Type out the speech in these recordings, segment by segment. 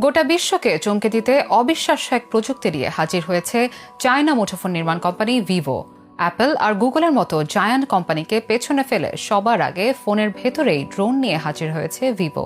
গোটা বিশ্বকে চমকে দিতে অবিশ্বাস্য এক প্রযুক্তি নিয়ে হাজির হয়েছে চায়না মুঠোফোন নির্মাণ কোম্পানি ভিভো। অ্যাপল আর গুগলের মতো জায়ান্ট কোম্পানিকে পেছনে ফেলে সবার আগে ফোনের ভেতরেই ড্রোন নিয়ে হাজির হয়েছে ভিভো,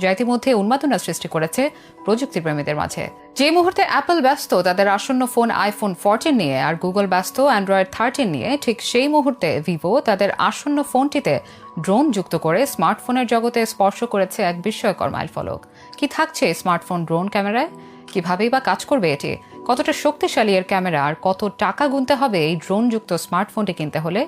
যা ইতিমধ্যে উন্মাদনা সৃষ্টি করেছে প্রযুক্তিপ্রেমীদের মাঝে। যে মুহূর্তে অ্যাপল ব্যস্ত তাদের আসন্ন ফোন আইফোন 14 নিয়ে আর গুগল ব্যস্ত অ্যান্ড্রয়েড 13 নিয়ে, ঠিক সেই মুহূর্তে ভিভো তাদের আসন্ন ফোনটিতে ড্রোন যুক্ত করে স্মার্টফোনের জগতে স্পর্শ করেছে এক বিস্ময়কর মাইলফলক। কি থাকছে স্মার্টফোন ড্রোন ক্যামেরায়, কিভাবেই বা কাজ করবে এটি, কতটা শক্তিশালী এর ক্যামেরা, আর কত টাকা গুনতে হবে এই ড্রোনযুক্ত স্মার্টফোনটি কিনতে হলে?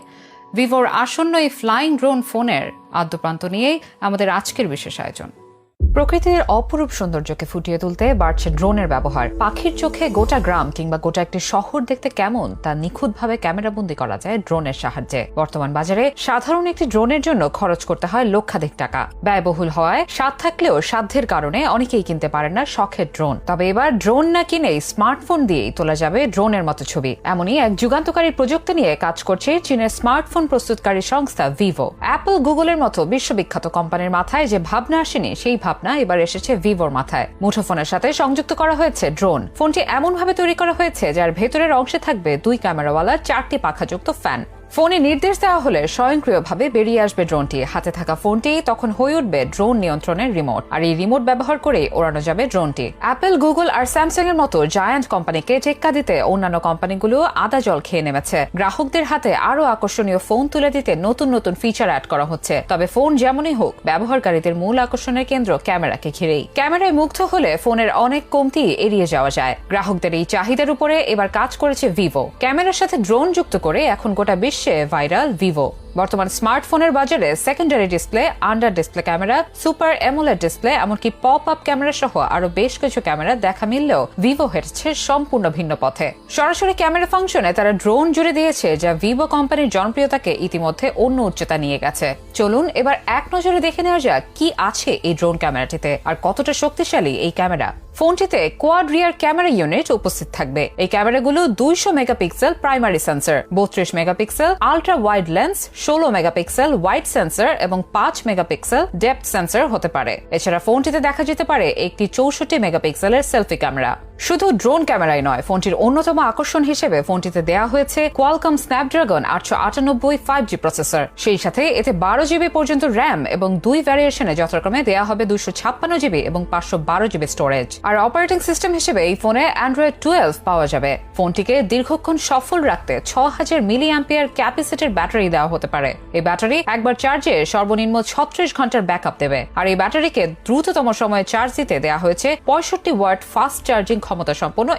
ভিভোর আসন্ন এই ফ্লাইং ড্রোন ফোনের আদ্যপ্রান্ত নিয়েই আমাদের আজকের বিশেষ আয়োজন। প্রকৃতির অপরূপ সৌন্দর্যকে ফুটিয়ে তুলতে বাড়ছে ড্রোনের ব্যবহার। পাখির চোখে গোটা গ্রাম কিংবা গোটা একটি শহর দেখতে কেমন তা নিখুঁতভাবে ক্যামেরাবন্দি করা যায় ড্রোনের সাহায্যে। বর্তমান বাজারে সাধারণ একটি ড্রোনের জন্য খরচ করতে হয় লক্ষাধিক টাকা। ব্যয়বহুল হওয়ায় স্বাদ থাকলেও সাধ্যের কারণে অনেকেই কিনতে পারেন না শখের ড্রোন। তবে এবার ড্রোন না কিনেই স্মার্টফোন দিয়েই তোলা যাবে ড্রোনের মতো ছবি। এমনই এক যুগান্তকারী প্রযুক্তি নিয়ে কাজ করছে চীনের স্মার্টফোন প্রস্তুতকারী সংস্থা ভিভো। অ্যাপল, গুগলের মতো বিশ্ববিখ্যাত কোম্পানির মাথায় যে ভাবনা আসেনি, সেই ভাবনা এবার এসেছে ভিভোর মাথায়। মুঠোফোনের সাথে সংযুক্ত করা হয়েছে ড্রোন। ফোনটি এমন ভাবে তৈরি করা হয়েছে যার ভেতরের অংশে থাকবে 2 ক্যামেরাওয়ালা 4টি পাখাযুক্ত ফ্যান। ফোনে নির্দেশ দেওয়া হলে স্বয়ংক্রিয়ভাবে বেরিয়ে আসবে ড্রোনটি। হাতে থাকা ফোনটি তখন হয়ে উঠবে ড্রোন নিয়ন্ত্রণের রিমোট, আর এই রিমোট ব্যবহার করে ওড়ানো যাবে ড্রোনটি। অ্যাপল, গুগল আর স্যামসাং এর মতো জায়ান্ট কোম্পানিকে টেক্কা দিতে অন্যান্য কোম্পানিগুলো আদা জল খেয়ে নেমেছে। গ্রাহকদের হাতে আরো আকর্ষণীয় ফোন তুলে দিতে নতুন নতুন ফিচার অ্যাড করা হচ্ছে। তবে ফোন যেমনই হোক, ব্যবহারকারীদের মূল আকর্ষণের কেন্দ্র ক্যামেরাকে ঘিরেই। ক্যামেরায় মুগ্ধ হলে ফোনের অনেক কমতি এড়িয়ে যাওয়া যায়। গ্রাহকদের এই চাহিদার উপরে এবার কাজ করেছে ভিভো। ক্যামেরার সাথে ড্রোন যুক্ত করে এখন গোটা বিশ্বে ভাইরাল ভিভো। বর্তমান স্মার্টফোনের বাজারে secondary display, under display camera, super AMOLED display, এমনকি পপ আপ ক্যামেরা সহ আরো বেশ কিছু ক্যামেরা দেখা মিললেও ভিভো হেঁটেছে সম্পূর্ণ ভিন্ন পথে। সরাসরি ক্যামেরা ফাংশনে তারা ড্রোন জুড়ে দিয়েছে, যা ভিভো কোম্পানির জনপ্রিয়তাকে ইতিমধ্যে অন্য উচ্চতা নিয়ে গেছে। চলুন এবার এক নজরে দেখে নেওয়া যাক কি আছে এই ড্রোন ক্যামেরাটিতে আর কতটা শক্তিশালী এই ক্যামেরা। ফোনটিতে কোয়াড রিয়ার ক্যামেরা ইউনিট উপস্থিত থাকবে। এই ক্যামেরাগুলো 200 megapixel primary sensor, 32 megapixel ultra wide lens, 16 megapixel wide sensor এবং 5 মেগাপিক্সেল ডেপথ সেন্সর হতে পারে। এছাড়া ফোনটিতে দেখা যেতে পারে একটি 64 মেগাপিক্সেলের সেলফি ক্যামেরা। শুধু ড্রোন ক্যামেরাই নয়, ফোনটির অন্যতম আকর্ষণ হিসেবে ফোনটিতে দেয়া হয়েছে কোয়ালকম স্ন্যাপড্রাগন 898 5G প্রসেসর। সেই সাথে এতে 12 জিবি পর্যন্ত র্যাম এবং 2 ভ্যারিয়েশনে যথাক্রমে দেয়া হবে 256 জিবি এবং 512 জিবি স্টোরেজ। আর অপারেটিং সিস্টেম হিসেবে এই ফোনে অ্যান্ড্রয়েড 12 পাওয়া যাবে। ফোনটিকে দীর্ঘক্ষণ সফল রাখতে 6000 মিলি অ্যাম্পিয়ার ক্যাপাসিটির ব্যাটারি দেওয়া হতে পারে। এই ব্যাটারি একবার চার্জে সর্বনিম্ন 36 ঘন্টার ব্যাকআপ দেবে। আর এই ব্যাটারিকে দ্রুততম সময়ে চার্জ দিতে দেওয়া হয়েছে 65 ওয়াট ফাস্ট চার্জিং ক্ষমতা সম্পন্ন